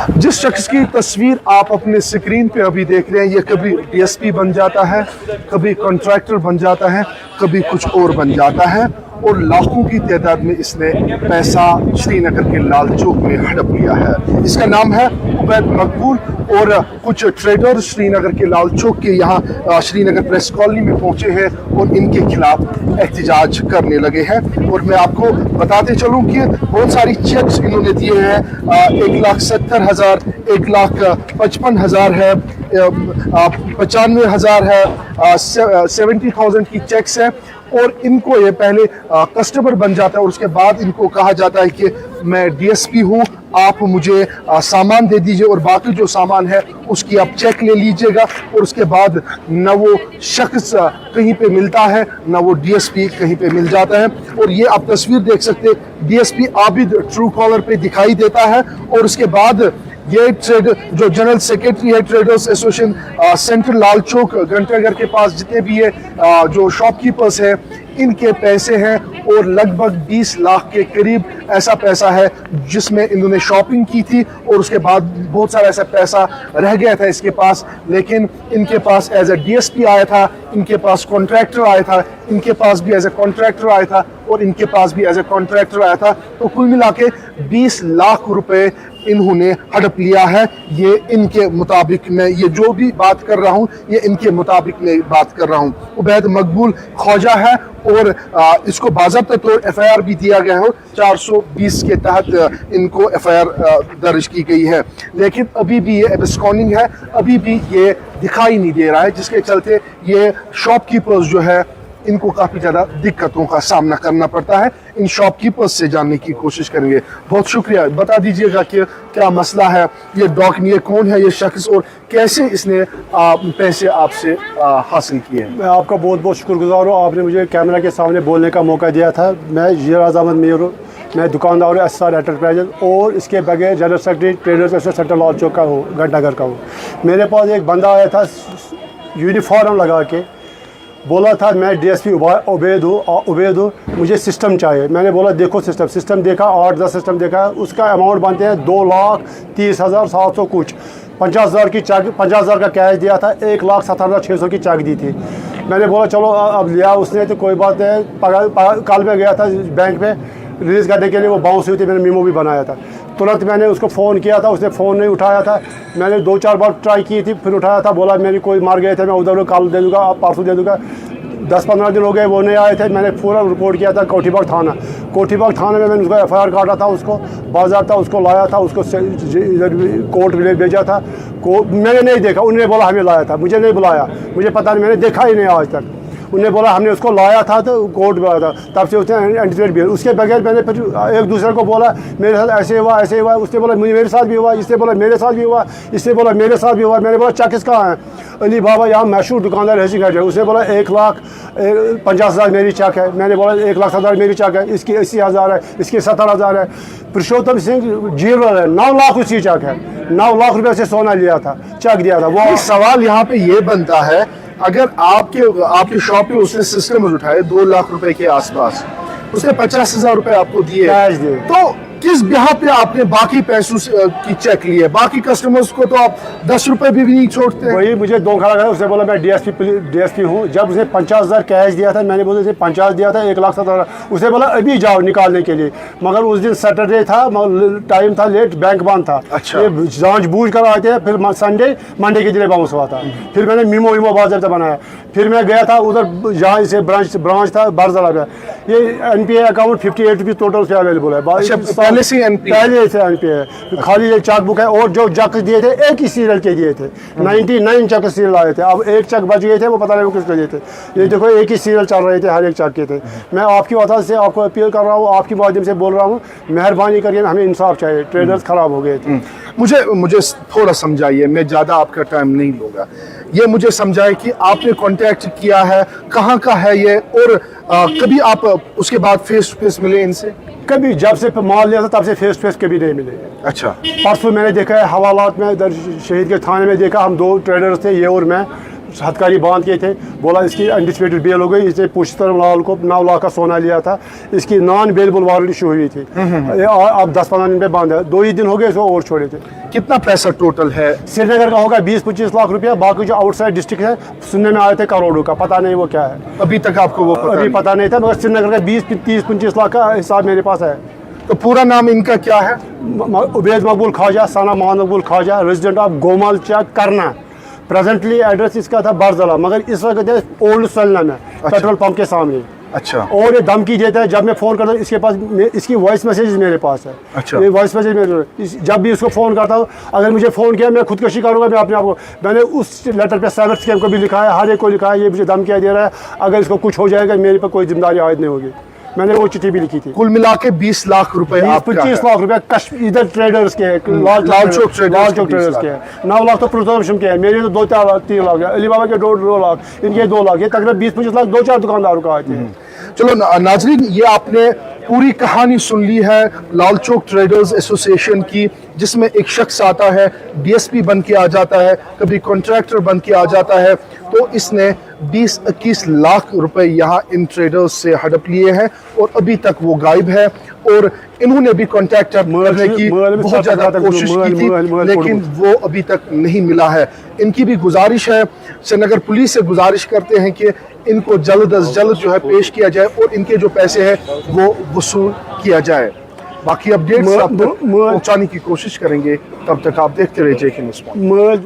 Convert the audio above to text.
जिस शख्स की तस्वीर आप अपने स्क्रीन पे अभी देख रहे हैं, ये कभी डीएसपी बन जाता है, कभी कॉन्ट्रैक्टर बन जाता है, कभी कुछ और बन जाता है और लाखों की तादाद में इसने पैसा श्रीनगर के लाल चौक में हड़प लिया है। इसका नाम है उबैद मकबूल और कुछ ट्रेडर श्रीनगर के लाल चौक के यहाँ श्रीनगर प्रेस कॉलोनी में पहुंचे हैं और इनके खिलाफ एहतजाज करने लगे हैं। और मैं आपको बताते चलूं कि बहुत सारी चेक्स इन्होंने दिए हैं, 1,70,000, 1,55,000 है, 95,000 है, 70,000 की चेक्स है। और इनको ये पहले कस्टमर बन जाता है और उसके बाद इनको कहा जाता है कि मैं डीएसपी हूँ, आप मुझे सामान दे दीजिए और बाकी जो सामान है उसकी आप चेक ले लीजिएगा। और उसके बाद न वो शख्स कहीं पे मिलता है, न वो डीएसपी कहीं पे मिल जाता है। और ये आप तस्वीर देख सकते हैं, डीएसपी आबिद ट्रू कॉलर पे दिखाई देता है। और उसके बाद ये ट्रेड जो जनरल सेक्रेटरी है ट्रेडर्स एसोसिएशन सेंट्रल लाल चौक घंटाघर के पास जितने भी ये जो शॉपकीपर्स है इनके पैसे हैं और लगभग 20 लाख के करीब ऐसा पैसा है जिसमें इन्होंने शॉपिंग की थी। और उसके बाद बहुत सारा ऐसा पैसा रह गया था इसके पास, लेकिन इनके पास एज ए डीएसपी आया था, इनके पास कॉन्ट्रैक्टर आया था, इनके पास भी एज ए कॉन्ट्रैक्टर आया था और इनके पास भी एज ए कॉन्ट्रैक्टर आया था। तो कुल मिला के 20 लाख रुपए इन्होंने हड़प लिया है। ये इनके मुताबिक, मैं ये जो भी बात कर रहा हूँ ये इनके मुताबिक मैं बात कर रहा हूँ। उबैद मकबूल ख्वाजा है और इसको बाज़ाब्ता तौर एफआईआर भी दिया गया है, 420 के तहत इनको एफआईआर दर्ज की गई है। लेकिन अभी भी ये एब्सकॉनिंग है, अभी भी ये दिखाई नहीं दे रहा है, जिसके चलते ये शॉपकीपर्स जो है इनको काफ़ी ज़्यादा दिक्कतों का सामना करना पड़ता है। इन शॉपकीपर्स से जानने की कोशिश करेंगे। बहुत शुक्रिया, बता दीजिएगा कि क्या मसला है, ये डॉक्यूमेंट, ये कौन है ये शख्स और कैसे इसने पैसे आपसे हासिल किए हैं। मैं आपका बहुत बहुत शुक्रगुजार हूँ, आपने मुझे कैमरा के सामने बोलने का मौका दिया था। मैं ज़राज अहमद मीर हूँ, मैं दुकानदार हूँ SR एंटरप्राइजेज और इसके बगैर general secretary traders association central Lal Chowk का हूँ, घंटाघर का हूँ। मेरे पास एक बंदा आया था यूनिफॉर्म लगा के, बोला था मैं डीएसपी उबैद हूँ, मुझे सिस्टम चाहिए। मैंने बोला देखो सिस्टम देखा, 8-10 सिस्टम देखा, उसका अमाउंट बनते हैं 2,30,700 कुछ, 50,000 की चेक, 50,000 का कैश दिया था, 1,70,600 की चेक दी थी। मैंने बोला चलो अब लिया उसने तो कोई बात नहीं। कल मैं गया था बैंक पे रिलीज़ करने के लिए, वो बाउंस हुई थी, मैंने मीमो भी बनाया था। तुरंत मैंने उसको फ़ोन किया था, उसने फ़ोन नहीं उठाया था। मैंने 2-4 बार ट्राई की थी, फिर उठाया था, बोला मेरी कोई मार गए थे, मैं उधर कल दे दूँगा, आप परसों दे दूँगा। 10-15 दिन हो गए वो नहीं आए थे। मैंने पूरा रिपोर्ट किया था कोठीबाग थाना में मैंने उसका एफआईआर काटा था, उसको बाज़ाब्ता उसको लाया था, उसको इधर कोर्ट में भेजा था। मैंने नहीं देखा, उन्होंने बोला हमें लाया था, मुझे नहीं बुलाया, मुझे पता नहीं, मैंने देखा ही नहीं आज तक। उन्हें बोला हमने उसको लाया था तो कोर्ट में आया था, तब से उसने एंटीसिपेट भी। उसके बगैर मैंने फिर एक दूसरे को बोला मेरे साथ ऐसे हुआ, उसने बोला मेरे साथ भी हुआ, इसने बोला मेरे साथ भी हुआ, इसने बोला मेरे साथ भी हुआ। मैंने बोला चेक किसका है? अली बाबा यहाँ मशहूर दुकानदार है सिंह, उसने बोला 1,50,000 मेरी चेक है। मैंने बोला 1,70,000 मेरी चेक है, इसकी 80,000 है, इसकी 70,000 है। पुरुषोत्तम सिंह जीवल है, 9 लाख उसकी चेक है, 9 लाख रुपये से सोना लिया था, चेक दिया था। वो सवाल यहाँ पे ये बनता है, अगर आपके शॉप पे उसने सिस्टम उठाए 2 लाख रुपए के आसपास, उसने 50,000 रुपए आपको दिए, तो किस बिहा पे आपने बाकी पैसों की चेक ली है? बाकी कस्टमर्स को तो आप 10 रुपए भी नहीं छोड़ते। वही मुझे धोखा लगा। उसने बोला मैं डीएसपी हूँ। जब उसने 50,000 कैश दिया था, मैंने बोला 50 दिया था, 1,70,000। उसने बोला अभी जाओ निकालने के लिए, मगर उस दिन सैटरडे था, टाइम था लेट, बैंक बंद था। अच्छा। ये जांच बूझ कर आए थे, फिर मंडे के दिन बाउंस हुआ था। फिर मैंने मीमो बाज़ाब्ता बनाया। फिर मैं गया था उधर जहाँ से ब्रांच था बारजला में। ये NPA अकाउंट 58 रुपीज़ टोटल से अवेलेबल है। पहले से NPA खाली एक चेक बुक है और जो चेक दिए थे एक ही सीरियल के दिए थे, 99 चेक सीरियल आए थे। अब एक चेक बच गए थे, वो पता नहीं वो किसको दिए थे। ये देखो एक ही सीरियल चल रहे थे, हर एक चेक के थे। मैं आपकी वजह से आपको अपील कर रहा हूँ, आपके माध्यम से बोल रहा हूँ, मेहरबानी करके हमें इंसाफ चाहिए। ट्रेडर्स ख़राब हो गए थे। मुझे थोड़ा समझाइए, मैं ज़्यादा आपका टाइम नहीं लूँगा। ये मुझे समझाए कि आपने कांटेक्ट किया है, कहाँ का है ये, और कभी आप उसके बाद फेस टू फेस मिले इनसे? कभी जब से माल लिया था तब से फेस टू फेस कभी नहीं मिले। अच्छा। परसों मैंने देखा है हवालात में, इधर शहीद के थाने में देखा, हम 2 ट्रेडर्स थे, ये और मैं, हथकारी बांध के थे। बोला इसकी एंटिसिपेटेड बेल हो गई, इसने पुष्तरम लाल को 9 लाख का सोना लिया था, इसकी नॉन बेलेबल वारंट इशू हुई थी। अब 10-15 दिन पे बंद है, 2 ही दिन हो गए इसको और छोड़े थे। कितना पैसा टोटल है? श्रीनगर का होगा 20-25 लाख रुपया, बाकी जो आउटसाइड डिस्ट्रिक्ट है सुनने में आए थे करोड़ों का, पता नहीं वो क्या है, अभी तक आपको वो अभी पता नहीं था, मगर श्रीनगर का 20-30-25 लाख का हिसाब मेरे पास है। तो पूरा नाम इनका क्या है? उबैद मकबूल ख्वाजा, सना मोहम्मद मकबूल ख्वाजा, रेजिडेंट ऑफ गोमालचा करना। प्रेजेंटली एड्रेस इसका था बरजला, मगर इस वक्त है ओल्ड सलना में, पेट्रोल पंप के सामने। अच्छा। और ये धमकी देता है, जब मैं फ़ोन करता हूँ इसके पास इसकी वॉइस मैसेज मेरे पास है। अच्छा। ये वॉइस मैसेज मेरे जब भी इसको फ़ोन करता हूँ, अगर मुझे फ़ोन किया मैं खुदकुशी करूँगा, मैं अपने आप को, मैंने उस लेटर पे साइबर स्कैम को भी लिखा है, हर एक को लिखा है, ये मुझे धमकियाँ दे रहा है, अगर इसको कुछ हो जाएगा मेरे पर कोई जिम्मेदारी आयद नहीं होगी। मैंने वो चिट्ठी भी लिखी थी। कुल मिला के 20 लाख रुपए, 25 लाख रुपए इधर ट्रेडर्स के, लाल चौक ट्रेडर्स के, 9 लाख तो प्रोजम्पशन के हैं, मेरे तो 2-3 लाख है, अली बाबा के 2 लाख, इनके 2 लाख, ये तकरीबन 20-25 लाख 2-4 दुकानदारों का आते हैं। चलो नाजरीन, ये आपने पूरी कहानी सुन ली है लाल चौक ट्रेडर्स एसोसिएशन की, जिसमें एक शख्स आता है, डीएसपी बन के आ जाता है, कभी कॉन्ट्रैक्टर बन के आ जाता है, तो इसने 20-21 लाख रुपए यहाँ इन ट्रेडर्स से हड़प लिए हैं और अभी तक वो गायब है। और इन्होंने भी कॉन्टैक्ट करने की बहुत ज़्यादा कोशिश की थी, लेकिन वो अभी तक नहीं मिला है। इनकी भी गुजारिश है, श्रीनगर पुलिस से गुजारिश करते हैं कि इनको जल्द अज जल्द जो है पेश किया जाए और इनके जो पैसे हैं वो वसूल किया जाए। बाकी अपडेट्स आप तक पहुंचाने की कोशिश करेंगे, तब तक आप देखते रहिए JK न्यूज़।